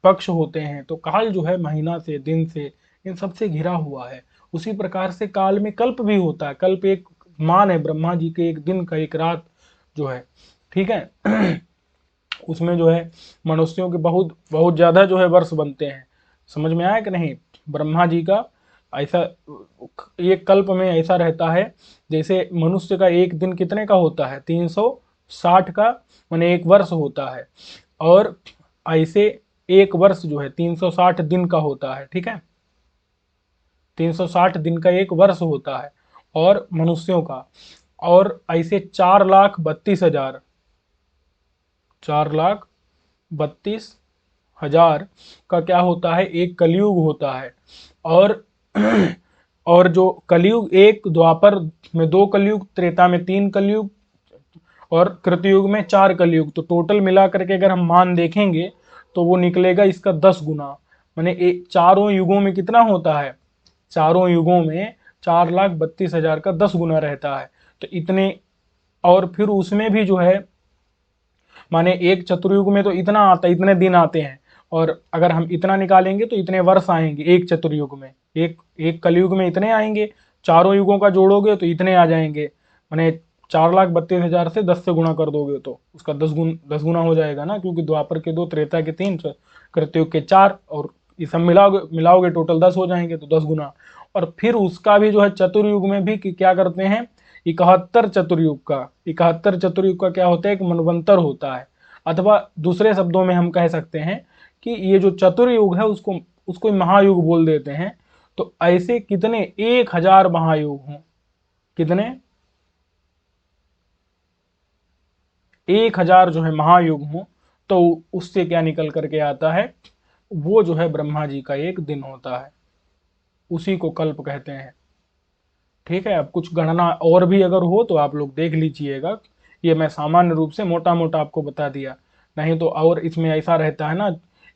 पक्ष होते हैं। तो काल जो है महीना से, दिन से, इन सब से घिरा हुआ है। उसी प्रकार से काल में कल्प भी होता है, कल्प एक मान है ब्रह्मा जी के, एक दिन का, एक रात जो है, ठीक है उसमें जो है मनुष्यों के बहुत बहुत ज्यादा जो है वर्ष बनते हैं, समझ में आया कि नहीं। ब्रह्मा जी का ऐसा एक कल्प में ऐसा रहता है, जैसे मनुष्य का एक दिन कितने का होता है, 360 का, माने एक वर्ष होता है, और ऐसे एक वर्ष जो है 360 दिन का होता है, ठीक है, 360 दिन का एक वर्ष होता है, और मनुष्यों का, और ऐसे 4,32,000, 4,32,000 का क्या होता है, एक कलयुग होता है। और और जो कलयुग, एक द्वापर में 2 कलयुग, त्रेता में 3 कलयुग, और कृतयुग में 4 कलयुग, तो टोटल मिला करके अगर हम मान देखेंगे तो वो निकलेगा इसका 10 गुना, माने चारों युगों में कितना होता है, चारों युगों में 4,32,000 का 10 गुना रहता है। तो इतने, और फिर उसमें भी जो है माने एक चतुर्युग में तो इतना आता है, इतने दिन आते हैं, और अगर हम इतना निकालेंगे तो इतने वर्ष आएंगे एक चतुर्युग में, एक एक कलयुग में इतने आएंगे, चारों युगों का जोड़ोगे तो इतने आ जाएंगे, माने 4,32,000 से 10 से गुणा कर दोगे तो उसका 10 गुना हो जाएगा ना, क्योंकि द्वापर के 2, त्रेता के 3, कृतयुग के 4, और ये सब मिलाओगे मिलाओगे टोटल 10 हो जाएंगे, तो 10 गुना। और फिर उसका भी जो है चतुर्युग में भी क्या करते हैं, 71 चतुर्युग का, 71 चतुर्युग का क्या होता है, एक मनवंतर होता है, अथवा दूसरे शब्दों में हम कह सकते हैं कि ये जो चतुर्युग है उसको उसको महायुग बोल देते हैं। तो ऐसे कितने 1000 महायुग हों, कितने 1000 जो है महायुग हों, तो उससे क्या निकल करके आता है, वो जो है ब्रह्मा जी का एक दिन होता है, उसी को कल्प कहते हैं। ठीक है, अब कुछ गणना और भी अगर हो तो आप लोग देख लीजिएगा, ये मैं सामान्य रूप से मोटा मोटा आपको बता दिया। नहीं तो और इसमें ऐसा रहता है ना,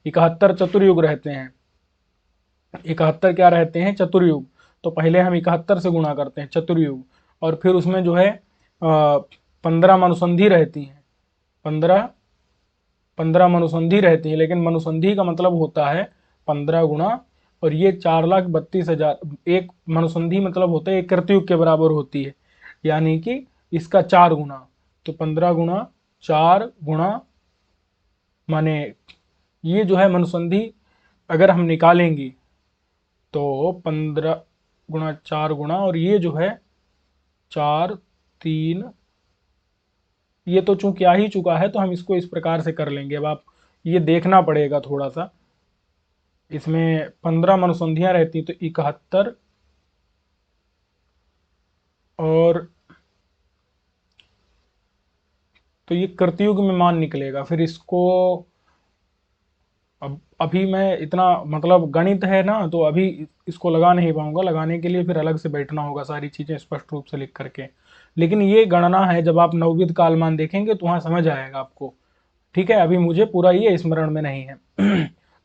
71 चतुर्युग रहते हैं, 71 क्या रहते हैं, चतुर्युग। तो पहले हम 71 से गुणा करते हैं चतुर्युग, और फिर उसमें जो है 15 मनुसंधि रहती हैं, 15 मनुसंधि रहती है, लेकिन मनुसंधि का मतलब होता है 15 गुणा, और ये 4,32,000, एक मनुसंधि मतलब होता है एक कृतयुग के बराबर होती है, यानी कि इसका 4 गुना। तो 15 गुणा 4 गुणा, माने ये जो है मनुसंधि अगर हम निकालेंगे तो 15 गुणा 4 गुणा, और ये जो है 4 3, ये तो चूंकि आ ही चुका है तो हम इसको इस प्रकार से कर लेंगे। अब आप ये देखना पड़ेगा थोड़ा सा, इसमें 15 मनुसंधियां रहती तो 71, और तो ये कृतयुग में मान निकलेगा। फिर इसको, अब अभी मैं इतना मतलब गणित है ना, तो अभी इसको लगा नहीं पाऊंगा, लगाने के लिए फिर अलग से बैठना होगा, सारी चीजें स्पष्ट रूप से लिख करके। लेकिन ये गणना है, जब आप नवविध कालमान देखेंगे तो वहां समझ आएगा आपको। ठीक है, अभी मुझे पूरा ये स्मरण में नहीं है।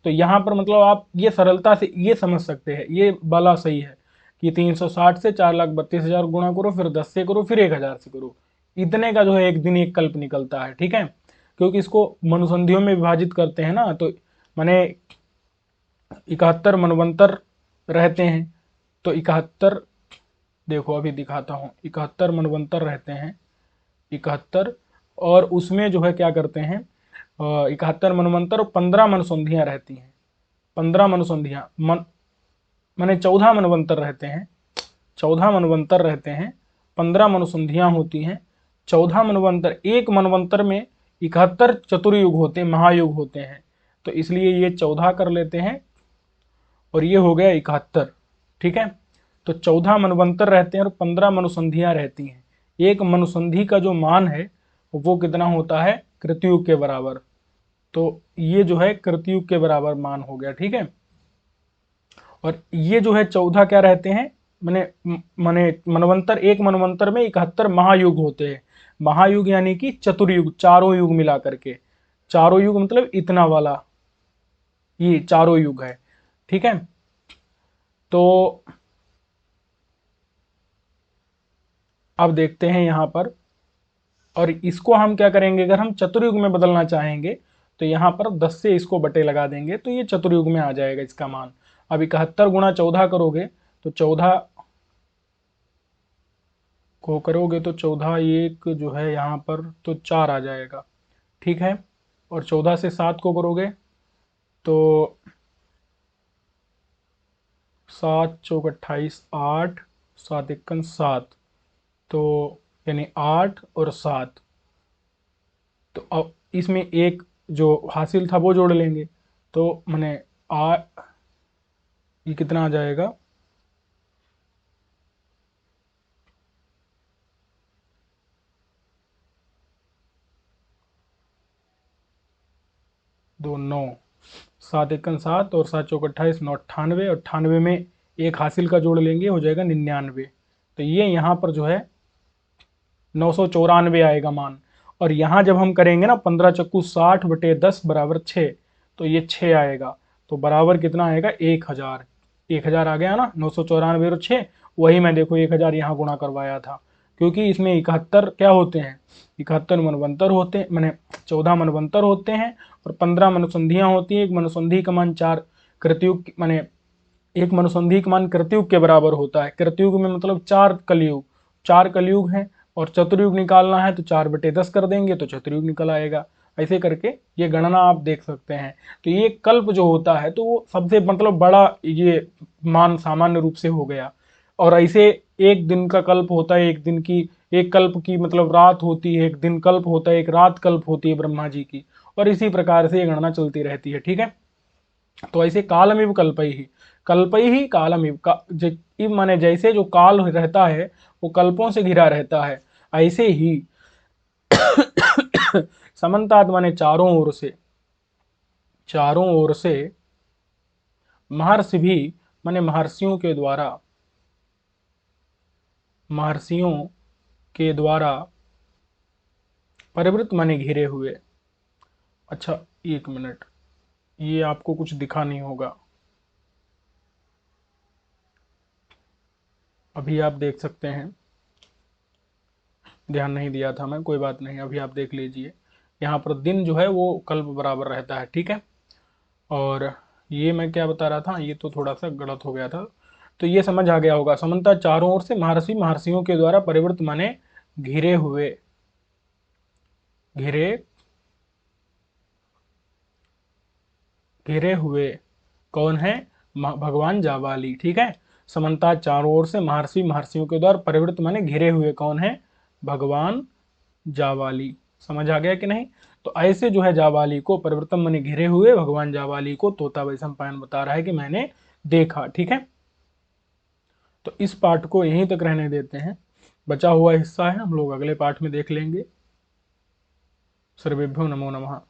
तो यहाँ पर मतलब आप ये सरलता से ये समझ सकते हैं, ये वाला सही है कि 360 से 4,32,000 गुणा करो, फिर 10 से करो, फिर 1000 से करो, इतने का जो है एक दिन एक कल्प निकलता है। ठीक है, क्योंकि इसको मनुसंधियों में विभाजित करते हैं ना, तो माने 71 मनवंतर रहते हैं, तो 71, देखो अभी दिखाता हूँ, 71 मनवंतर रहते हैं, 71, और उसमें जो है क्या करते हैं, 71 मनवंतर और 15 मनसंधियां रहती हैं, 15 मनसंधियां माने 14 मनवंतर रहते हैं, 14 मनवंतर रहते हैं, 15 मनुसंधियां होती हैं, 14 मनवंतर, एक मनवंतर में 71 चतुर्युग होते हैं, महायुग होते हैं, तो इसलिए ये 14 कर लेते हैं, और ये हो गया 71। ठीक है, तो 14 मनवंतर रहते हैं और 15 मनुसंधियां रहती हैं। एक मनुसंधि का जो मान है वो कितना होता है, कृतयुग के बराबर। तो ये जो है कृतयुग के बराबर मान हो गया। ठीक है, और ये जो है 14 क्या रहते हैं, माने माने मनवंतर, एक मनवंतर में 71 महायुग होते हैं। महायुग यानी कि चतुर्युग, चारों युग मिला करके, चारों युग मतलब इतना वाला, ये चारों युग है। ठीक है, तो अब देखते हैं यहां पर, और इसको हम क्या करेंगे, अगर हम चतुर्युग में बदलना चाहेंगे तो यहाँ पर 10 से इसको बटे लगा देंगे, तो ये चतुर्युग में आ जाएगा इसका मान। अब 71 गुणा 14 करोगे तो 14 को करोगे तो 14 एक जो है यहाँ पर तो 4 आ जाएगा। ठीक है, और 14 से 7 को करोगे तो 7 चौक 28, 8 7 एकन 7, तो यानी 8 और 7, तो अब इसमें एक जो हासिल था वो जोड़ लेंगे, तो मैंने आ ये कितना आ जाएगा, दो 9, 7 एकन 7 और 7 चौक 28, 9 98, और 98 में एक हासिल का जोड़ लेंगे, हो जाएगा 99। तो ये यहाँ पर जो है 994 आएगा मान। और यहाँ जब हम करेंगे ना 15 चक्कू 60 बटे 10 बराबर 6, तो ये 6 आएगा, तो बराबर कितना आएगा, 1000। 1000 आ गया ना, 994 और 6, वही मैं देखो 1000 यहाँ गुणा करवाया था, क्योंकि इसमें 71 क्या होते हैं, 71 मनवंतर होते हैं, मैंने 14 मनवंतर होते हैं, और 15 मनुसंधियां होती हैं। एक मनुसंधि का मान 4 कृतयुग, माने एक मनुसंधि का मान कृतयुग के बराबर होता है। कृतयुग में मतलब 4 कलयुग, 4 कलयुग हैं, और चतुर्युग निकालना है तो 4/10 कर देंगे तो चतुर्युग निकल आएगा। ऐसे करके ये गणना आप देख सकते हैं। तो ये कल्प जो होता है तो वो सबसे मतलब बड़ा ये मान सामान्य रूप से हो गया। और ऐसे एक दिन का कल्प होता है, एक दिन की, एक कल्प की मतलब रात होती है, एक दिन कल्प होता है, एक रात कल्प होती है ब्रह्मा जी की, और इसी प्रकार से ये गणना चलती रहती है। ठीक है, तो ऐसे कालमिव कल्पैहि, कल्पैहि कालमिव का इव माने जैसे जो काल रहता है वो कल्पों से घिरा रहता है, ऐसे ही समन्तात माने चारों ओर से, चारों ओर से, महर्षि भी माने महर्षियों के द्वारा, महर्षियों के द्वारा, परिवृत माने घिरे हुए। अच्छा, एक मिनट, ये आपको कुछ दिखा नहीं होगा, अभी आप देख सकते हैं, ध्यान नहीं दिया था मैं, कोई बात नहीं, अभी आप देख लीजिए। यहाँ पर दिन जो है वो कल्प बराबर रहता है, ठीक है। और ये मैं क्या बता रहा था, ये तो थोड़ा सा गलत हो गया था, तो ये समझ आ गया होगा। समन्ता चारों ओर से, महर्षि महर्षियों के द्वारा, परिवृत माने घिरे हुए, घिरे, घिरे हुए कौन है, भगवान जाबाली, ठीक है। समन्ता चारों ओर से, महर्षि महर्षियों के द्वारा, परिवृत माने घिरे हुए कौन है, भगवान जाबाली। समझ आ गया कि नहीं। तो ऐसे जो है जाबाली को, परिवर्तन माने घिरे हुए भगवान जाबाली को तोता वैशंपायन बता रहा है कि मैंने देखा, ठीक है। तो इस पाठ को यहीं तक रहने देते हैं, बचा हुआ हिस्सा है हम लोग अगले पाठ में देख लेंगे। सर्वेभ्यो नमो नमः।